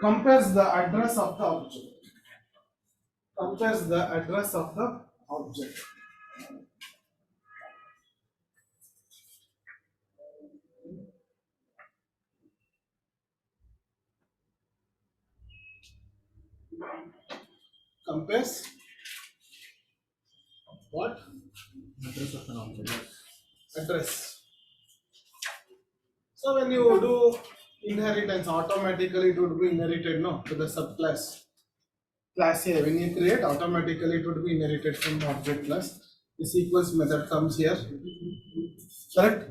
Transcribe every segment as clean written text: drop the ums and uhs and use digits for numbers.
compares the address of the object. Compares the address of the object. Compares what? Address of an object. Address. So when you do inheritance, automatically it would be inherited no to the subclass. Class A, when you create, automatically it would be inherited from the object class. This equals method comes here. Correct?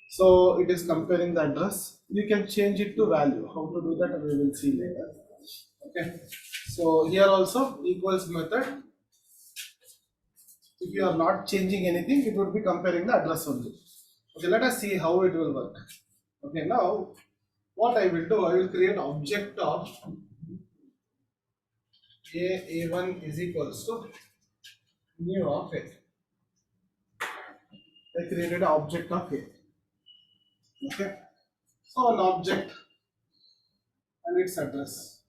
So it is comparing the address. You can change it to value. How to do that we will see later. Okay. So here also equals method. If you are not changing anything, it would be comparing the address only. Okay, let us see how it will work. Okay, now what I will do, I will create object of A1 is equals to new of A. I created an object of A. Okay, so an object and its address.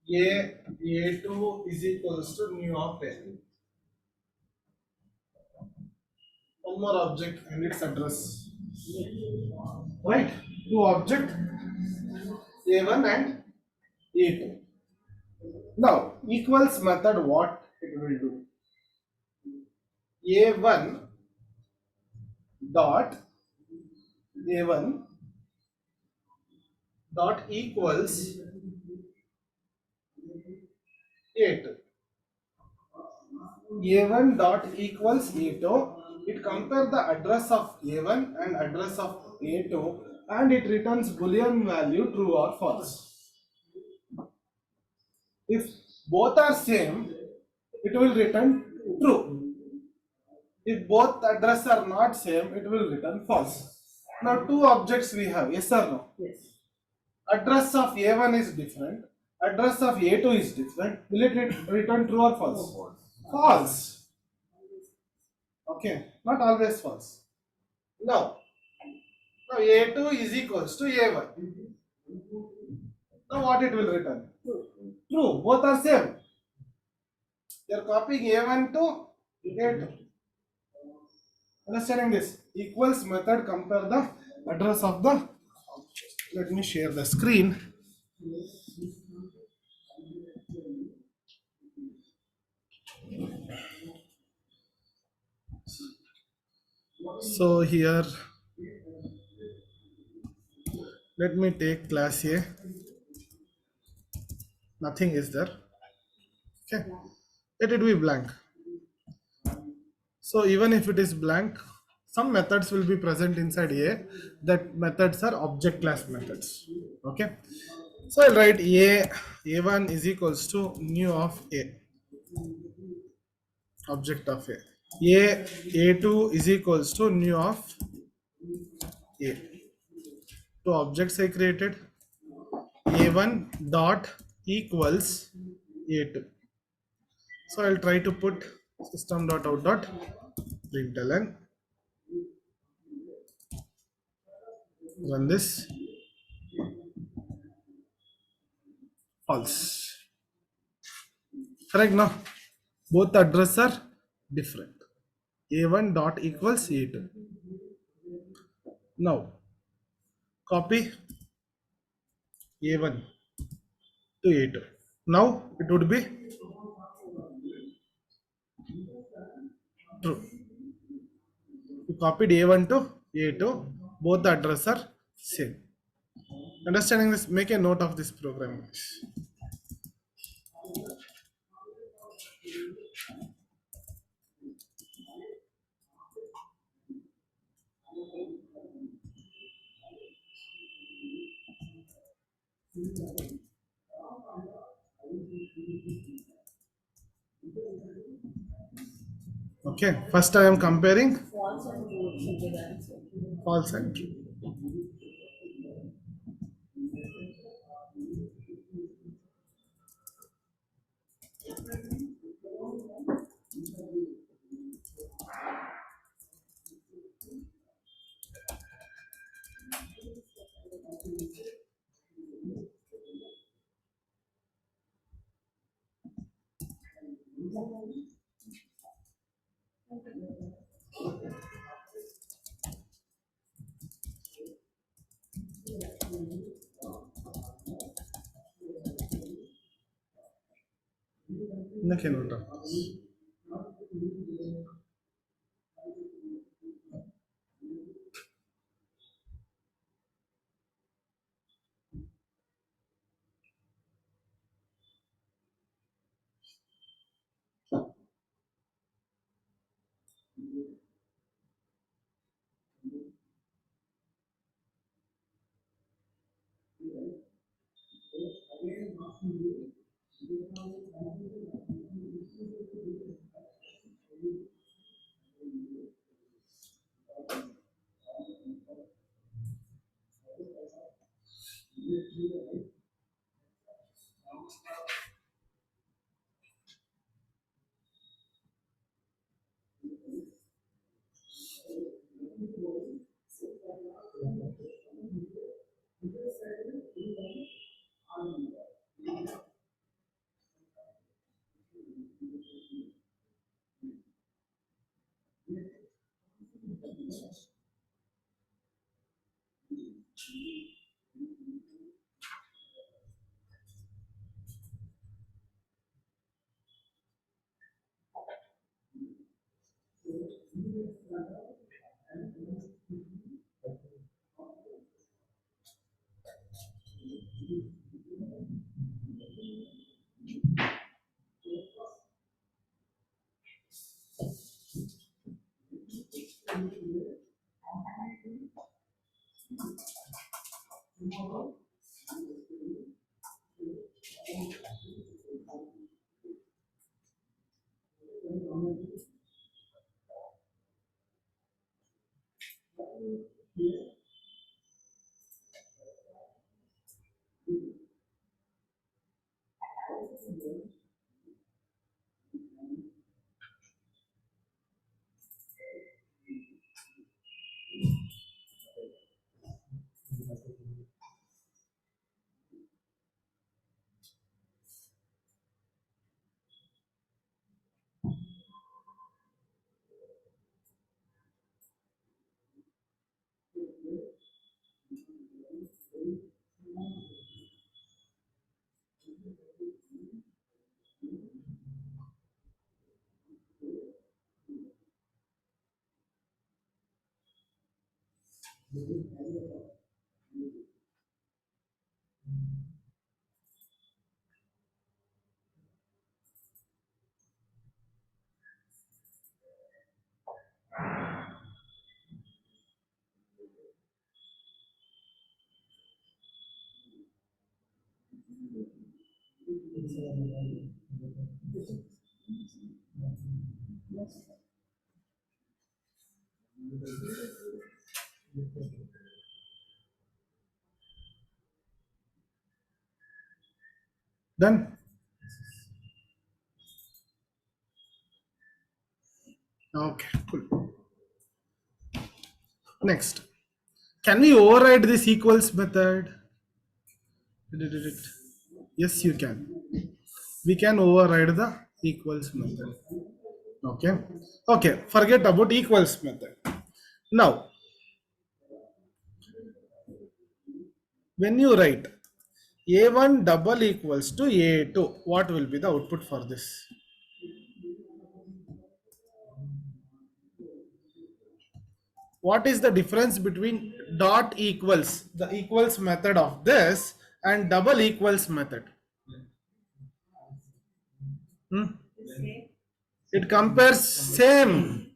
A2 is equals to new of A. One more object and its address. Right? Two object A1 and A2. Now equals method what it will do? A1 dot A1 dot equals A2. A1 dot equals A2. It compares the address of A1 and address of A2 and it returns boolean value true or false. If both are same, it will return true. If both address are not same, it will return false. Now two objects we have, yes or no? Yes. Address of A1 is different, address of A2 is different. Will it return true or false? False. Okay, not always false. Now A2 is equals to A1. Now what it will return? True, both are same. You are copying A1 to A2. Understanding this? Equals method compare the address of the. Let me share the screen. So here, let me take class A. Nothing is there. Okay, let it be blank. So even if it is blank, some methods will be present inside A. That methods are object class methods. Okay, so I'll write A1 is equals to new of A, object of A. A2 is equals to new of A. Two objects I created. A1 dot equals A2. So I'll try to put system dot out dot println. Run this. False. Correct now. Both address are different. A1 dot equals A2. Now copy A1 to A2. Now it would be true. You copied A1 to A2. Both the address are same. Understanding this, make a note of this program. Okay, first I am comparing False and true should be the answer. false and true. ಇನ್ನಕ್ಕೆ ನೋಟ done. Okay, cool. Next, can we override this equals method? Yes, you can. We can override the equals method. Okay. Okay, forget about equals method. Now, when you write a1 double equals to a2, what will be the output for this? What is the difference between dot equals, the equals method of this, and double equals method? Hmm? It compares same.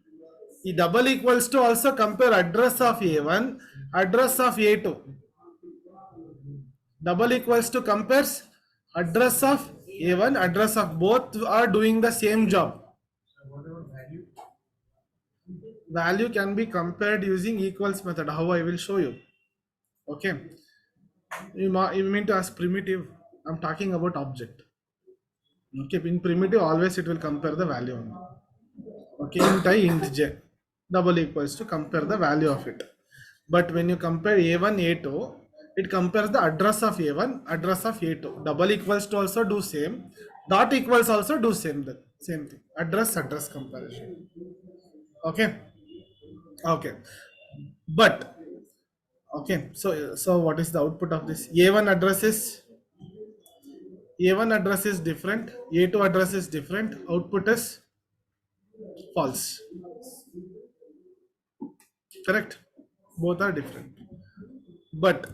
The double equals to also compare address of a1, address of a2. Double equals to compares address of a1, address of both are doing the same job. Value can be compared using equals method. How I will show you. Okay. You mean to ask primitive? I'm talking about object. Okay, in primitive always it will compare the value only. Okay, int I int j double equals to compare the value of it. But when you compare a1 a2, it compares the address of a1 address of a2. Double equals to also do same. Dot equals also do same thing. Address comparison. Okay. Okay. But okay, so what is the output of this? A1 address is A1 address is different, A2 address is different, output is false. Correct? Both are different. But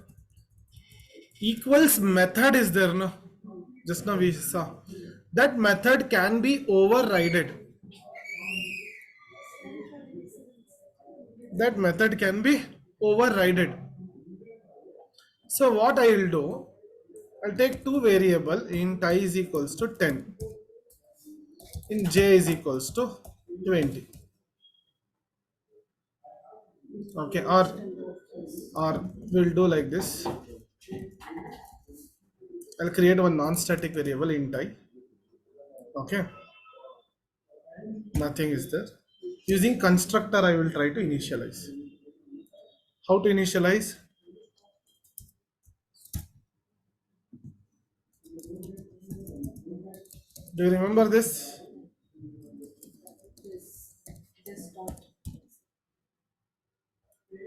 equals method is there, no? Just now we saw. That method can be overridden. That method can be overridden. So what I will do, I'll take two variable int I is equals to 10, in j is equals to 20. Okay, or we'll do like this. I'll create one non-static variable int I. Okay, nothing is there. Using constructor, I will try to initialize. How to initialize? Do you remember this? This dot.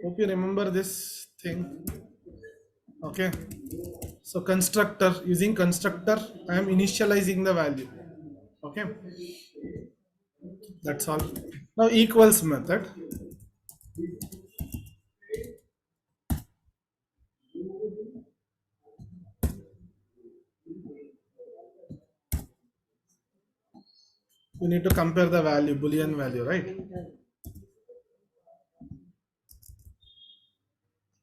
Hope you remember this thing. Okay. So constructor, using constructor, I am initializing the value. Okay. That's all. Now equals method. You need to compare the value, boolean value, right?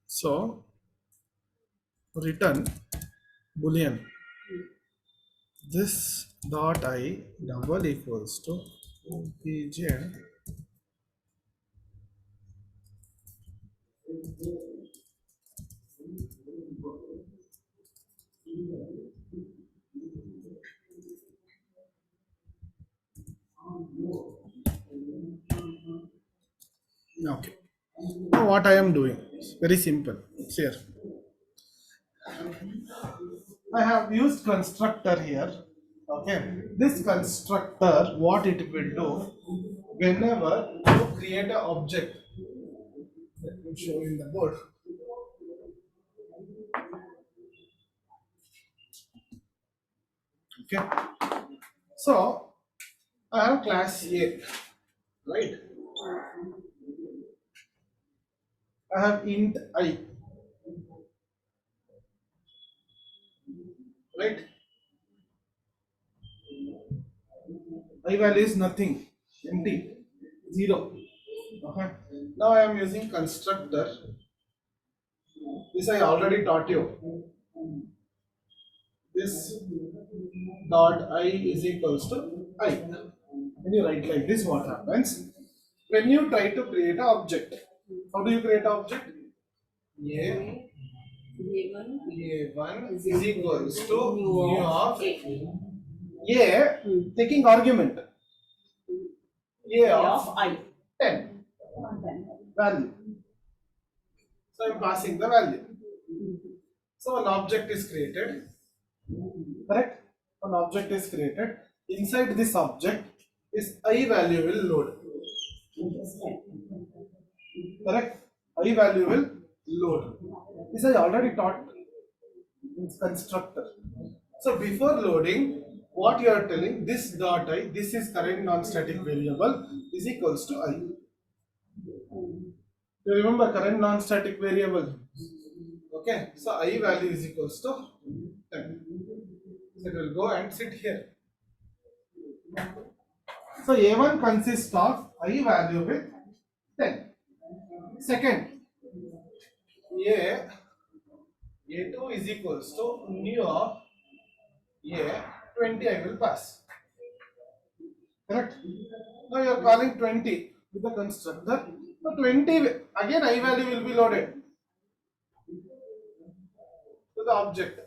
So return boolean. This dot I double equals to obj okay. Now what I am doing is very simple. It's here. I have used constructor here. Okay. This constructor, what it will do, whenever you create an object, let me show in the board. Okay. So I have class A, right? I have int I, right? I value is nothing, empty, 0. Okay. Now I am using constructor. This I already taught you. This dot I is equals to I. When you write like this, what happens? When you try to create an object, how do you create an object? A1 is equals to mu of A taking argument A of I. 10 value. So I am passing the value. So an object is created, correct? An object is created. Inside this object, this I value will load, correct? I value will load. This I already taught in constructor. So before loading, what you are telling, this dot I, this is current non-static variable, is equals to I. You remember current non-static variable? Okay, so I value is equals to 10. So it will go and sit here. So A1 consists of I value with 10. Second, A2 is equals to mu of A 20 I will pass. Correct? Now you are calling 20 with the constructor. So 20 again I value will be loaded to the object.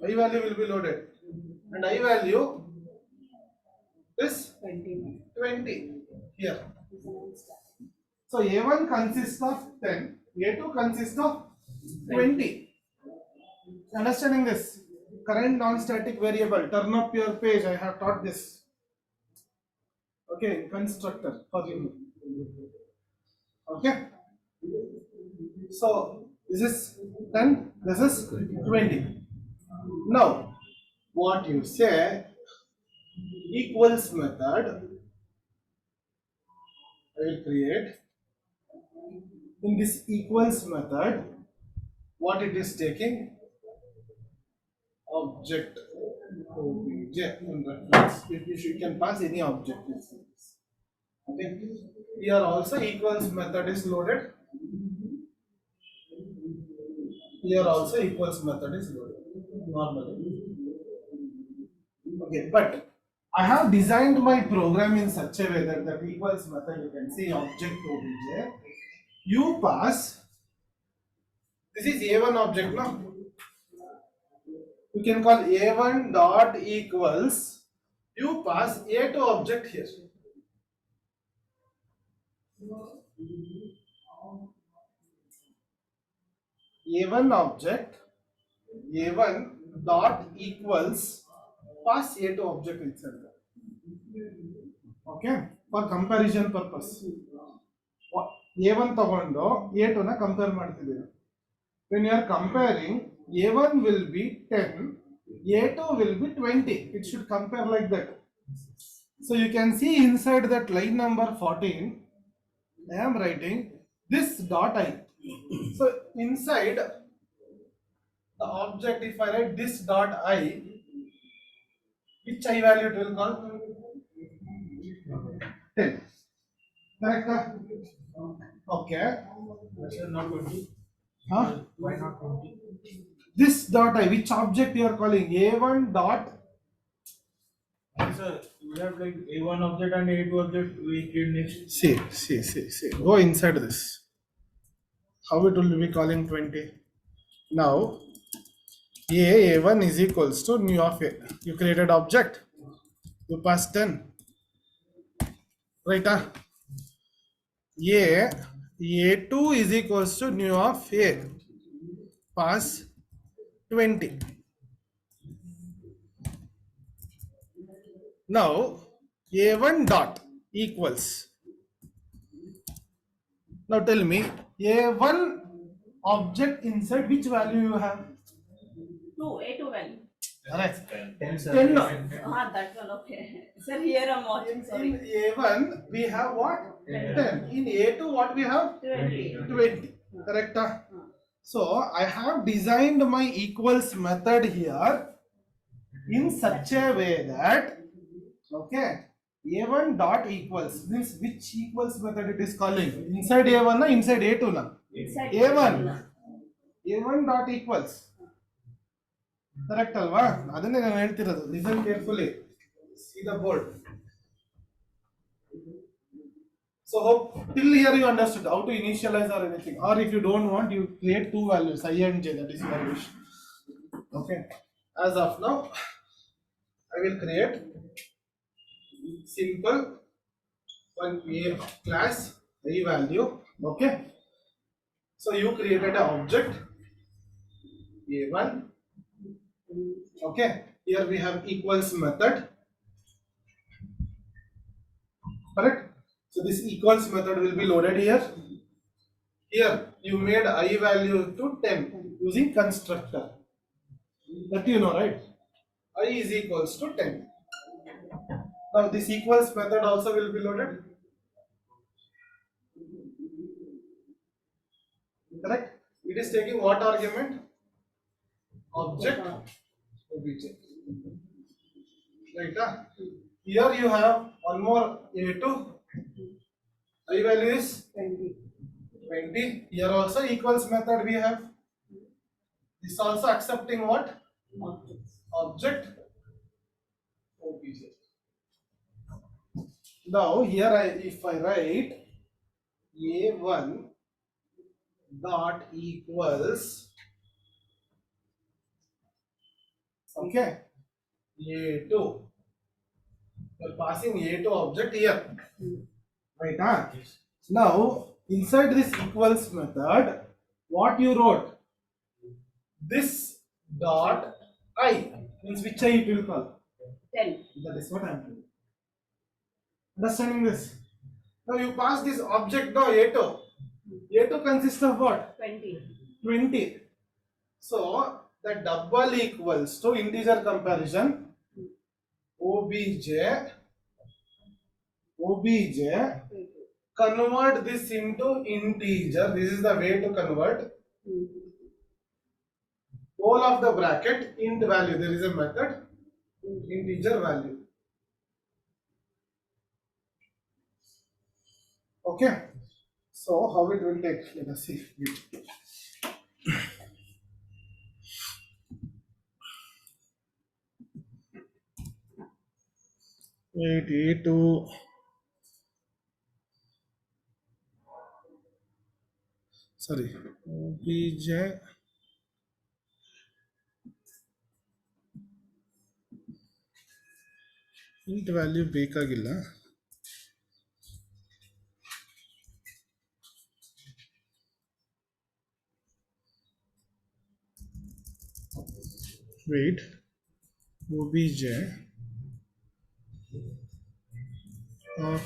I value will be loaded, and I value is 20 here. So A1 consists of 10, A2 consists of 20. Understanding this? Current non-static variable. Turn up your page. I have taught this. Okay, constructor for you. Okay. So this is 10. This is 20. Now what you say equals method I will create. In this equals method, what it is taking? Object obj in reference. You can pass any object. Okay. Here also equals method is loaded. Here also equals method is loaded normally. Okay, but I have designed my program in such a way that the equals method you can see object obj. You pass. This is A1 object now. You can call A1 dot equals. You pass A2 object here. A1 object A1 dot equals pass A2 object itself. Okay, for comparison purpose. A1 ತಗೊಂಡು A2 ನ compare ಮಾಡ್ತಿದ್ದೀವಿ. When you are comparing, A1 will be 10, A2 will be 20. It should compare like that. So you can see inside that line number 14, I am writing this dot I. So inside the object, if I write this dot I, which I value it will call? 10. Correct? Okay. Not 20. Huh? Why not 20? This dot I, which object you are calling? A1 dot. Sir, we have like A1 object and A2 object we create next. See. Go inside this. How it will be calling 20? Now, A1 is equals to new of A. You created object. You pass 10. Right? A2 is equals to new of A. Pass 20. Now, A1 dot equals. Now tell me, A1 object inside which value you have? 2, A2 value. Correct. 10, sir. 10. That one, okay. Sir, here I'm watching, In sorry. A1 we have what? 10. In A2 what we have? 20. 20. Correct? So I have designed my equals method here in such a way that, okay, A1 dot equals means which equals method it is calling? Inside A1 na inside A2 na? Inside A1. A1 dot equals. Correct alva? ಅದನ್ನೇ ನಾನು ಹೇಳ್ತಿರೋದು. Listen carefully. See the board. So hope till here you understood how to initialize or anything. Or if you don't want, you create two values, I and j. That is your wish. Okay. As of now, I will create simple one A class I value. Okay. So you created an object A1. Okay. Here we have equals method. Correct. So this equals method will be loaded here. Here you made I value to 10 using constructor. That you know, right? I is equals to 10. Now this equals method also will be loaded. Correct? It is taking what argument? Object obj. Right? Here you have one more A2. I value is 20. Here also equals method we have. This also accepting what? Object obj. Now here if I write A1 dot equals, okay, A2. You're passing A2 object here. Right? Now inside this equals method, what you wrote? This dot I means which I it will call? 10. That is what I am doing. Understanding this? Now you pass this object now A2. A2 consists of what? 20. 20. So the double equals to integer comparison. Obj convert this into integer. This is the way to convert whole of the bracket int value. There is a method integer value. Okay. So how it will take? Let us see. 8 sorry, obj int value ಬೇಕಾಗಿಲ್ಲ. Wait, obj of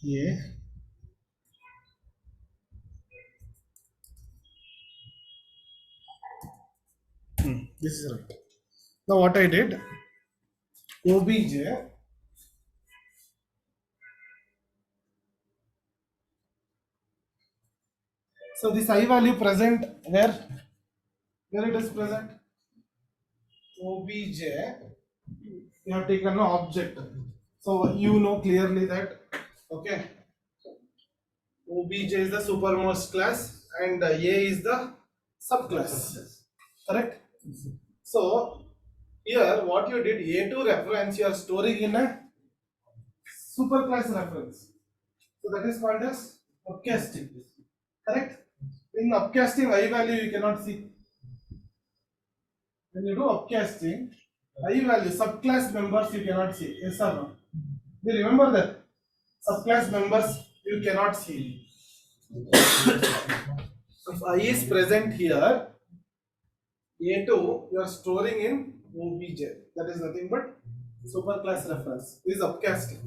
a this is right. Now what I did, obj so this I value present where it is present. Obj you have taken an object, so you know clearly that okay, obj is the supermost class and a is the subclass, correct? So here what you did, a2 reference you are storing in a superclass reference, so that is called as upcasting, correct? In upcasting I value you cannot see. When you do upcasting, I value subclass members you cannot see. Yes or no? Do you remember that? Subclass members you cannot see. If I is present here, A2 you are storing in obj. That is nothing but superclass reference. This is upcasting.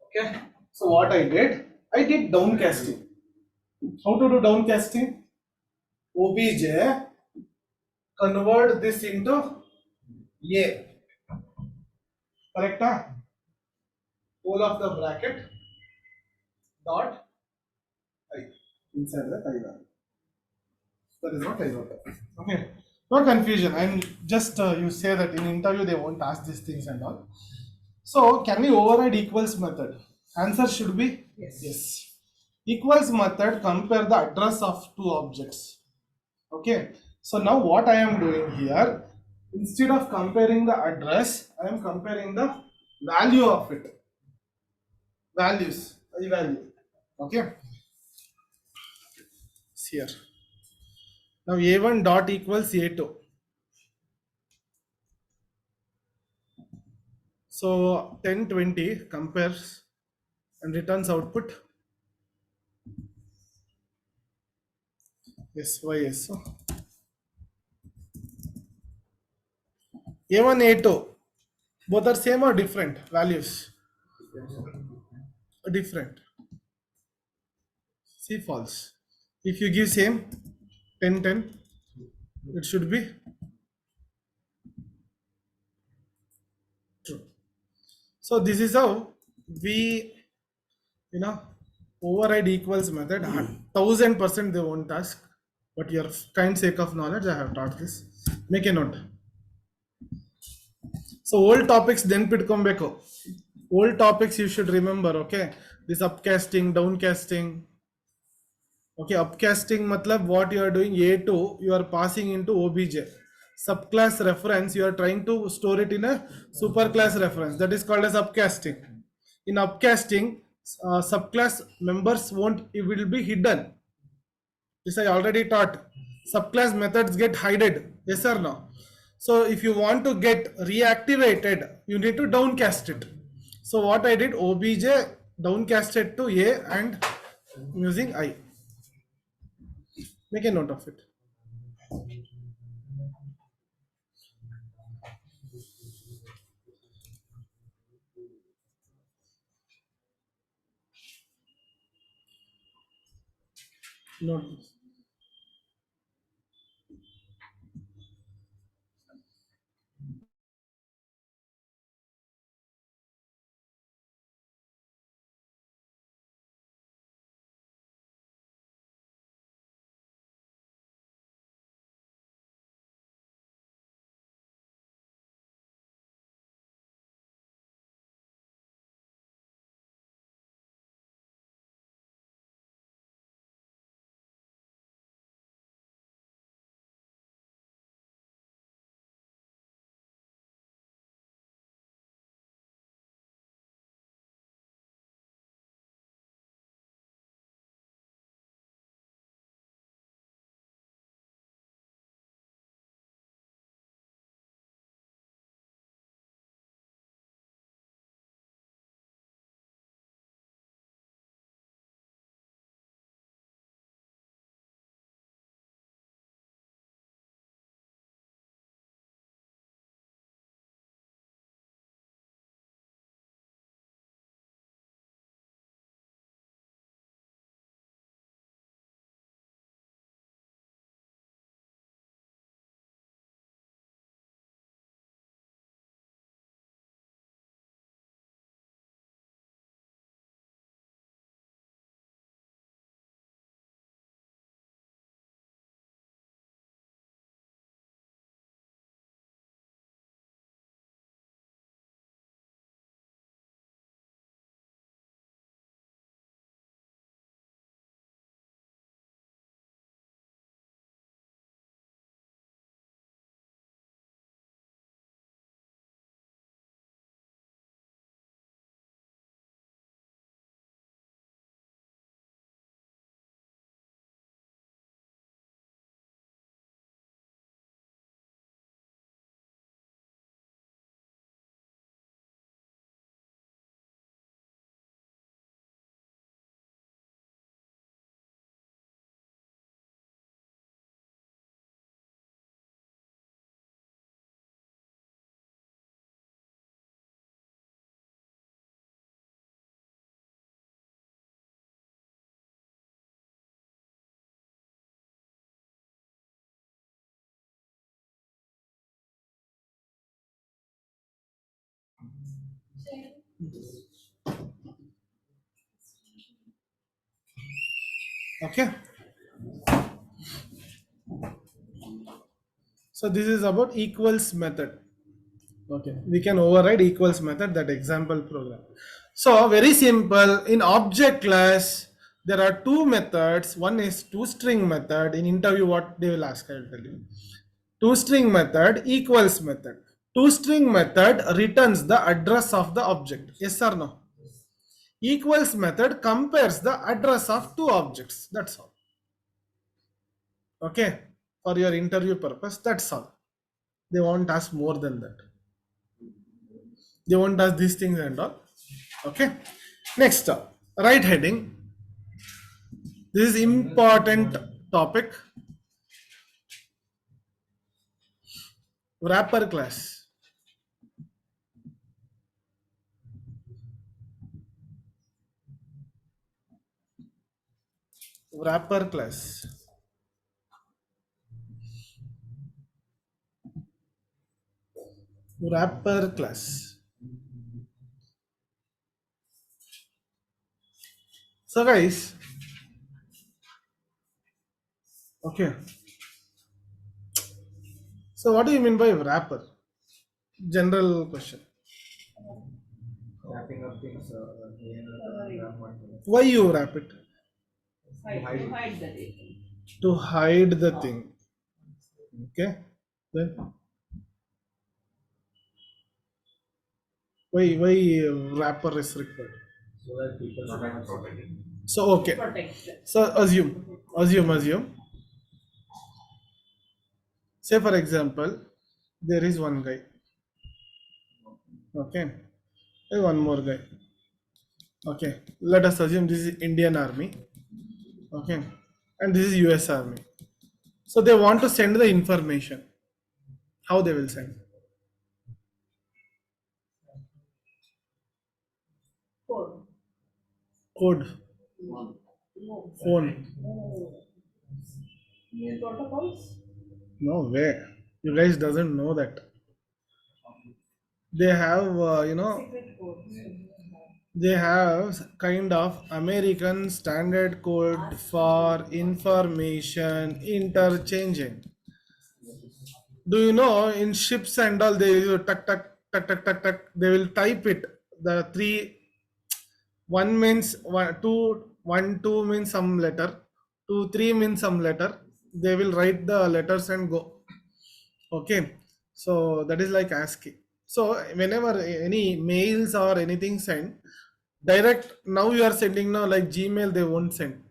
Okay. So what I did downcasting. How to do downcasting? Obj convert this into a, correct? Whole of the bracket dot I inside that I value. That is what I wrote. Okay, no confusion. I'm just you say that in interview they won't ask these things and all. So can we override equals method? Answer should be yes. Equals method compare the address of two objects. Okay, so now what I am doing here, instead of comparing the address, I am comparing the value of it. Values, I value. Okay, see here. Now a1 dot equals a2. So 1020 compares and returns output. Yes, y yes. So a1 a2 both are same or different values? Different. See false. If you give same 10 10, it should be true. So this is how we override equals method. 1000% they won't ask, but your kind sake of knowledge I have taught this. Make a note. So old topics then pitkombeko. Old topics you should remember. Okay, this upcasting, downcasting. Okay, upcasting matlab what you are doing, a2 you are passing into obj. Subclass reference you are trying to store it in a superclass reference. That is called as upcasting. In upcasting, subclass members it will be hidden. This I already taught. Subclass methods get hidden. Yes or no? So if you want to get reactivated, you need to downcast it. So what I did, obj downcasted to a and using I. Make a note of it. Note this. Okay. So this is about equals method. Okay, we can override equals method, that example program. So very simple. In object class, there are two methods. One is toString method. In interview, what they will ask, I will tell you. ToString method, equals method. ToString method returns the address of the object. Yes or no? Equals method compares the address of two objects. That's all. Okay, for your interview purpose, that's all. They won't ask more than that. They won't ask these things and all. Okay. Next, right heading. This is important topic. Wrapper class. Wrapper class. Wrapper class. So guys, okay. So what do you mean by wrapper? General question. Wrapping up things Why you wrap it? Hide the data. To hide the thing. Okay. Then why wrapper is required? so that people can't protect it. So okay. Protect. So assume. Say for example, there is one guy. Okay. And one more guy. Okay. Let us assume this is Indian Army. Okay. And this is US Army. So they want to send the information. How they will send? Code. Code. No. Phone. Mail protocols. No way. You guys doesn't know that. They have, Secret codes. they have kind of American standard code for information interchanging. Do you know in ships and all they use tuck tuck tuck tuck tuck tuck, they will type it. The three, one means one, two, one, two means some letter, two, three means some letter. They will write the letters and go. Okay, so that is like ASCII. So whenever any mails or anything sent, direct, now you are sending now like Gmail, they won't send.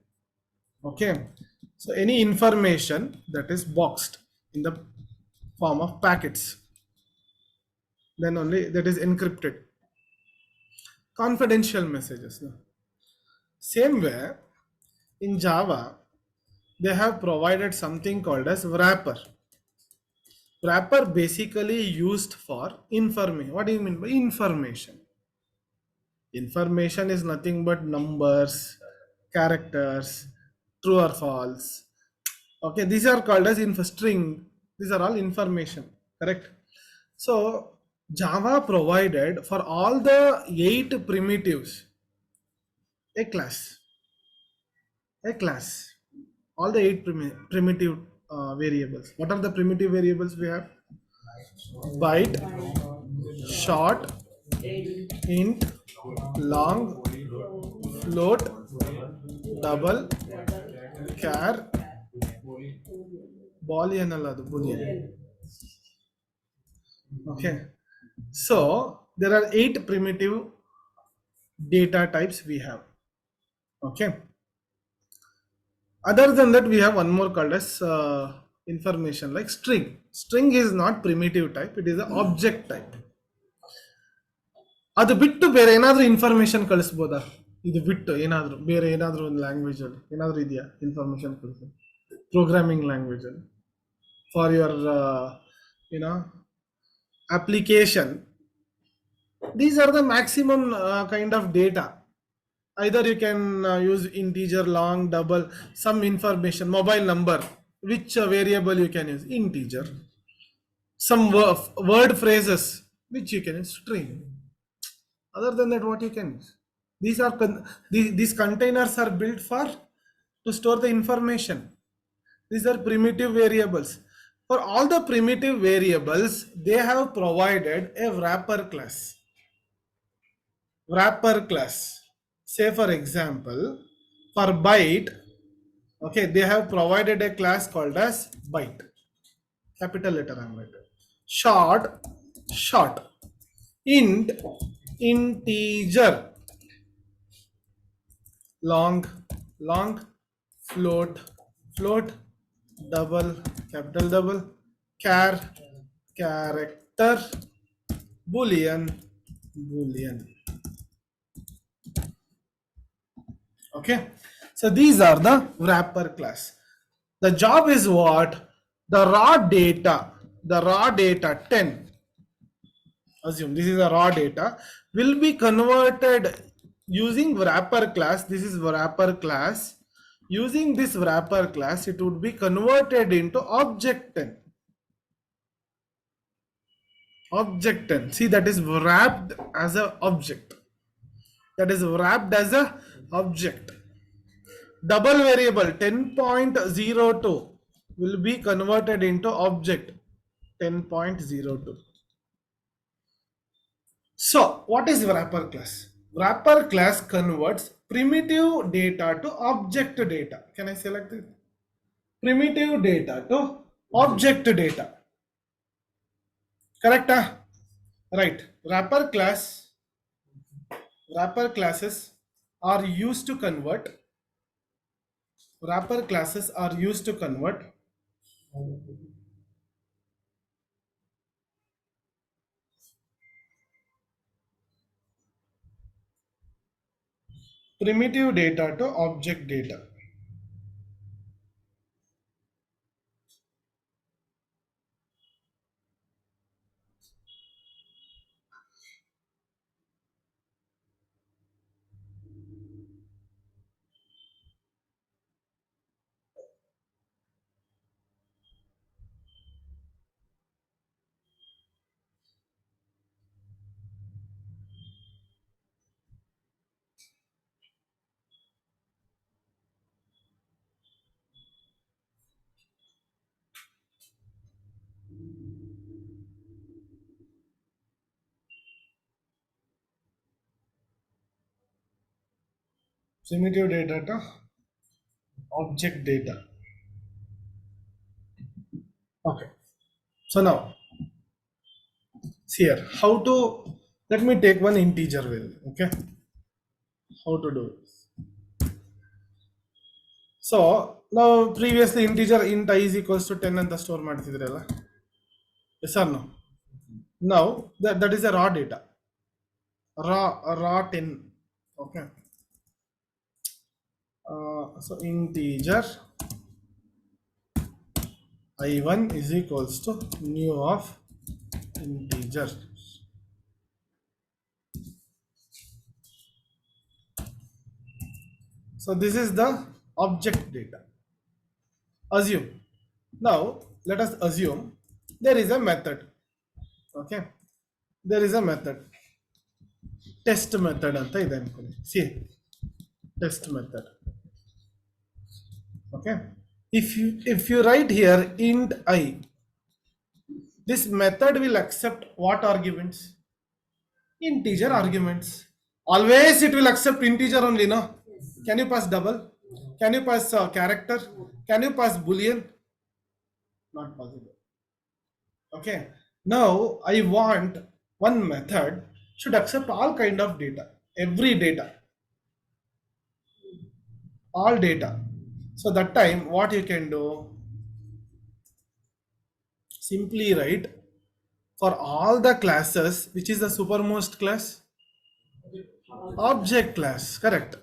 Okay, so any information that is boxed in the form of packets, then only that is encrypted. Confidential messages. No? Same way in Java, they have provided something called as wrapper. Wrapper basically used for information. What do you mean by information? Information is nothing but numbers, characters, true or false. Okay, these are called as string. These are all information, correct? So Java provided for all the 8 primitives a class. A class. All the 8 primitive variables. What are the primitive variables we have? Byte, short, int, long, float, double, char, boolean alladu, boolean. Okay, so there are 8 primitive data types we have. Okay, other than that we have one more called as information like string. String is not primitive type, it is an object type. ಅದು ಬಿಟ್ಟು ಬೇರೆ ಏನಾದರೂ information ಕಳಿಸ್ಬೋದಾ? ಇದು ಬಿಟ್ಟು ಏನಾದರೂ ಬೇರೆ ಏನಾದರೂ ಒಂದು ಲ್ಯಾಂಗ್ವೇಜ್ ಅಲ್ಲಿ ಏನಾದರೂ ಇದೆಯಾ ಇನ್ಫಾರ್ಮೇಶನ್ ಕಳಿಸೋದು? ಪ್ರೋಗ್ರಾಮಿಂಗ್ ಲ್ಯಾಂಗ್ವೇಜ್ ಅಲ್ಲಿ for your application, these are the maximum kind of data. Either you can use integer, long, double, some information, mobile number, which variable you can use integer, some word phrases which you can use string. Other than that, what you can use? These containers are built for to store the information. These are primitive variables. For all the primitive variables, they have provided a wrapper class. Wrapper class. Say for example, for byte, okay, they have provided a class called as byte. Capital letter I'm writing. Short, short. Int, integer. Long, long. Float, float. Double, capital double. Char, character. Boolean, boolean. Okay, so these are the wrapper class. The job is what? The raw data 10, assume this is a raw data, will be converted using wrapper class. This is wrapper class. Using this wrapper class, it would be converted into object 10. Object 10. See, that is wrapped as a object. That is wrapped as a object. Double variable 10.02 will be converted into object 10.02. So what is wrapper class? Wrapper class converts primitive data to object data. Can I select it? Primitive data to object data. Correct? Right. Wrapper classes are used to convert. Wrapper classes are used to convert primitive data to object data. Primitive data to object data. Okay. So now, see here, how to, let me take one integer value. Okay. How to do this? So now previously integer int I is equals to 10 ಅಂತ store ಮಾಡ್ತಿದ್ರಲ್ಲ. Yes or no? Now that is a raw data. Raw 10. Okay. So integer I1 is equals to new of integer. So this is the object data. Assume. Now let us assume there is a method. Okay. There is a method. Test method anta ide anಕೊಳ್ಳಿ. See, test method. Okay. If you write here int I, this method will accept what arguments? Integer arguments. Always it will accept integer only, no? Can you pass double? Can you pass character? Can you pass boolean? Not possible. Okay. Now I want one method should accept all kind of data, every data, all data. So that time what you can do, simply write for all the classes, which is the supermost class? Object class. Correct.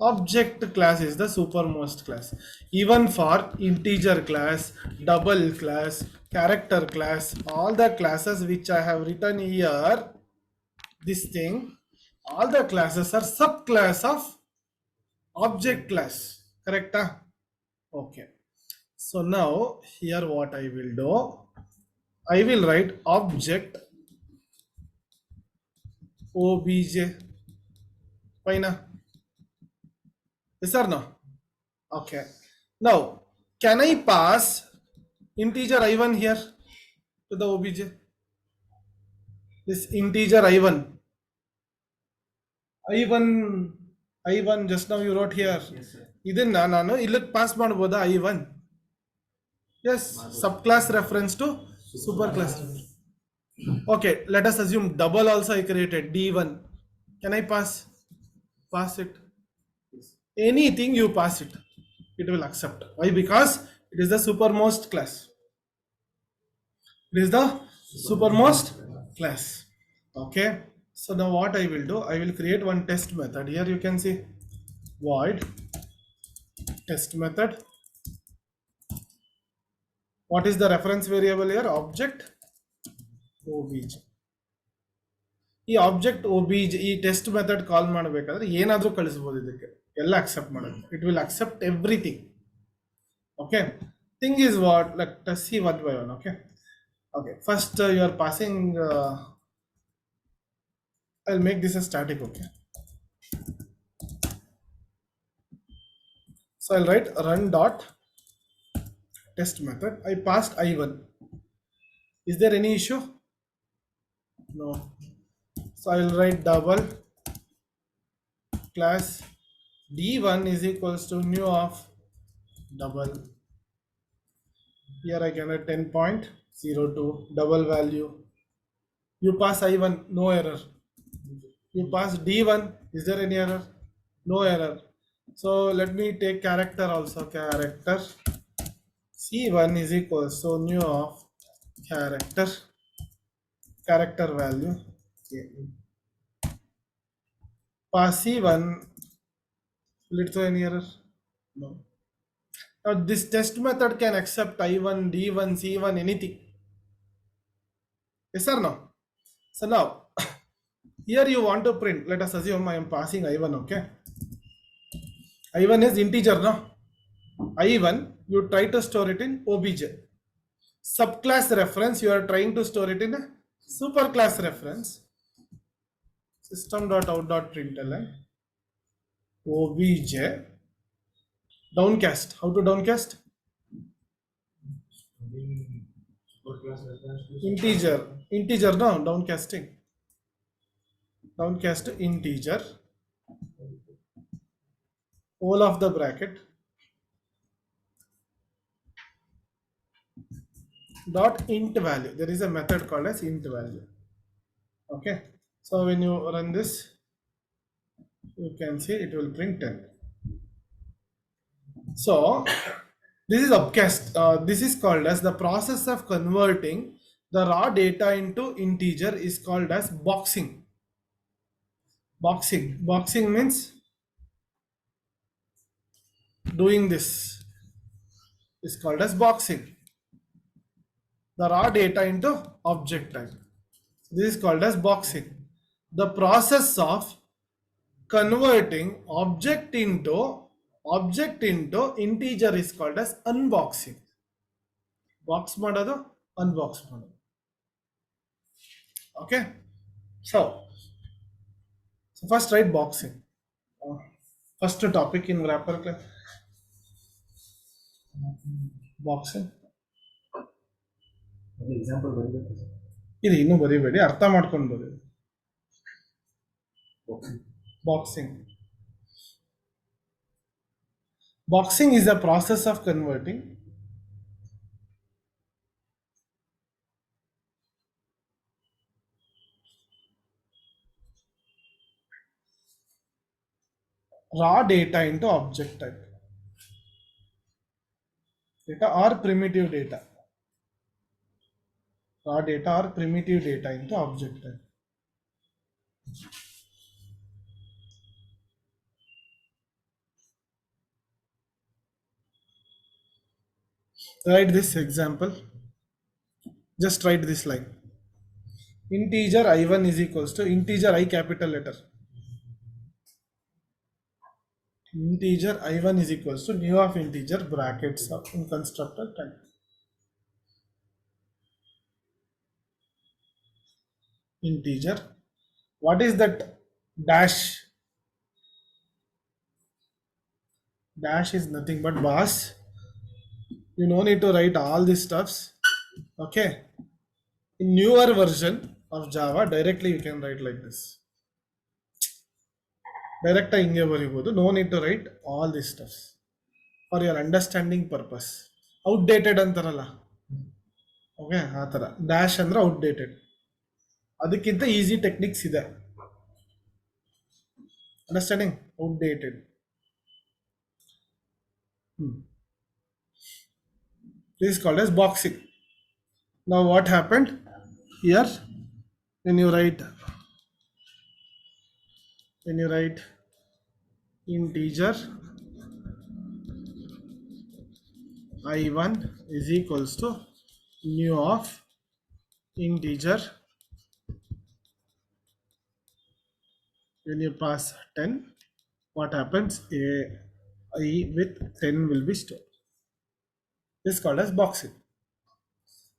Object class is the supermost class. Even for integer class, double class, character class, all the classes which I have written here, this thing, all the classes are subclass of object class. Correct? Okay. So now here what I will do, I will write object obj. Fine. Yes or no? Okay. Now, can I pass integer I1 here to the obj? This integer I1. I1 just now you wrote here. ಇದನ್ನ ನಾನು ಇಲ್ಲಿಗೆ pass ಮಾಡಬಹುದಾ I1? Yes, subclass reference to superclass. Okay, let us assume double also I created D1. Can I pass it? Anything you pass it, it will accept. Why? Because it is the supermost class. It is the supermost class. Okay, so now what I will do, I will create one test method. Here you can see void test method. What is the reference variable here? Object obj. ಈ object obj ಈ test method ಕಾಲ್ ಮಾಡಬೇಕಾದ್ರೆ ಏನಾದರೂ ಕಳಿಸಬಹುದು, ಇದಕ್ಕೆ ಎಲ್ಲ accept ಮಾಡೋದು. It will accept everything. Okay, thing is what, let us see one by one. Okay, first you are passing I'll make this a static. Okay, so I'll write run dot test method. I passed I1. Is there any issue? No. So I will write double class D1 is equals to new of double. Here I can write 10.02 double value. You pass I1, no error. You pass D1, is there any error? No error. So let me take character also. Character C1 is equals to new of character value. Pass C1, will it throw any error? No. Now this test method can accept I1, D1, C1, anything. Yes or no? So now here you want to print, let us assume I am passing I1. Okay, I1 is integer. No, I1 you try to store it in obj. Subclass reference you are trying to store it in a superclass reference. System.out.println obj downcast. How to downcast? Integer no, downcasting. Downcast integer, whole of the bracket dot int value. There is a method called as int value. Okay, so when you run this, you can see it will print 10. So this is upcast. This is called as the process of converting the raw data into integer is called as boxing. Boxing means doing this is called as boxing. The raw data into object type. This is called as boxing. The process of converting object into integer is called as unboxing. Box ಮಾಡೋದು, unbox ಮಾಡೋದು. Okay, so first write boxing. First topic in wrapper class. Boxing. Example ಬರೀಬೇಕು ಇದು ಇನ್ನೂ ಬರೀಬೇಡಿ, ಅರ್ಥ ಮಾಡ್ಕೊಂಡು ಬರೀ. Boxing is a process of converting raw data into object type. Data or primitive data. Raw data or primitive data into object type. Write this example. Just write this line. Integer I1 is equals to integer I capital letter. Integer I1 is equals to new of integer brackets of in constructor type. Integer What is that dash? Dash is nothing but boss. You no need to write all these stuffs. Okay. In newer version of Java, directly you can write like this. Direct ಹಿಂಗೆ ಬರಿಬೋದು. No need to write all these stuffs. For your understanding purpose. Outdated ಅಂತಾರಲ್ಲ. Okay ಆ ಥರ dash ಅಂದ್ರೆ outdated. ಅದಕ್ಕಿಂತ easy techniques ಇದೆ. Understanding outdated. This is called as boxing. Now what happened here when you write integer I1 is equals to new of integer, when you pass 10, what happens? I with 10 will be stored. This is called as boxing.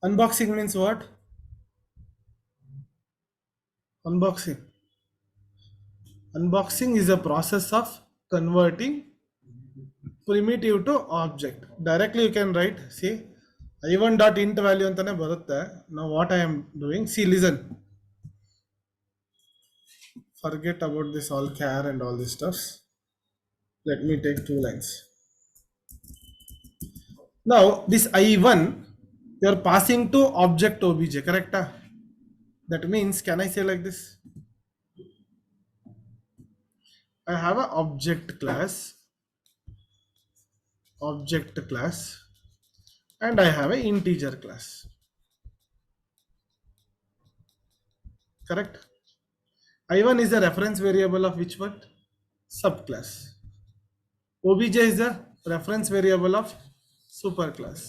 Unboxing means what? Unboxing is a process of converting primitive to object. Directly you can write, see, I1 dot int value antane barutte. Now what I am doing, see, listen. Forget about this all char and all this stuff. Let me take 2 lines. Now this I1 you are passing to object obj, correct? That means, can I say like this? I have an object class and I have an integer class, correct? I1 is a reference variable of which one? Subclass. Obj is a reference variable of superclass.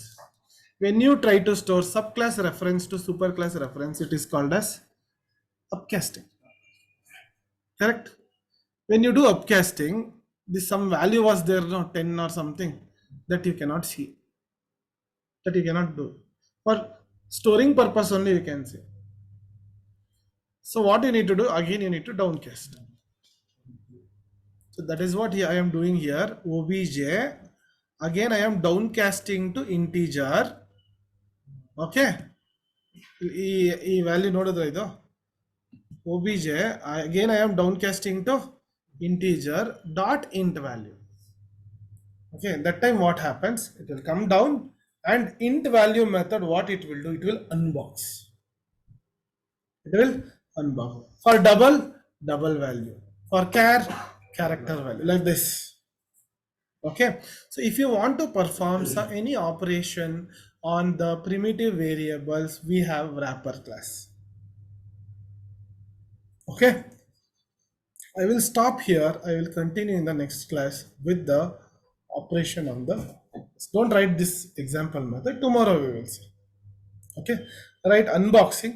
When you try to store subclass reference to superclass reference, it is called as upcasting, correct? When you do upcasting, this some value was there, no, 10 or something, that you cannot see, that you cannot do. For storing purpose only you can see. So what you need to do, again you need to downcast. So that is what I am doing here. Obj, again I am downcasting to integer. Okay, ಈ value ನೋಡಿದ್ರೆ ಇದು obj, again I am downcasting to integer dot int value. Okay, that time what happens, it will come down, and int value method, what it will do, it will unbox. For double value, for character value, like this. Okay, so if you want to perform any operation on the primitive variables, we have wrapper class. Okay, I will stop here. I will continue in the next class with the operation on the, don't write this example method, tomorrow we will see. Okay, write unboxing.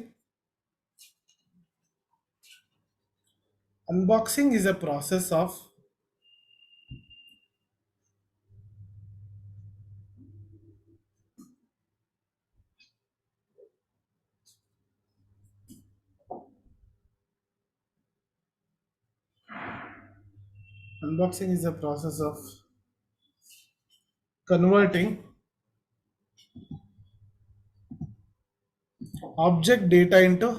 Unboxing is a process of converting object data into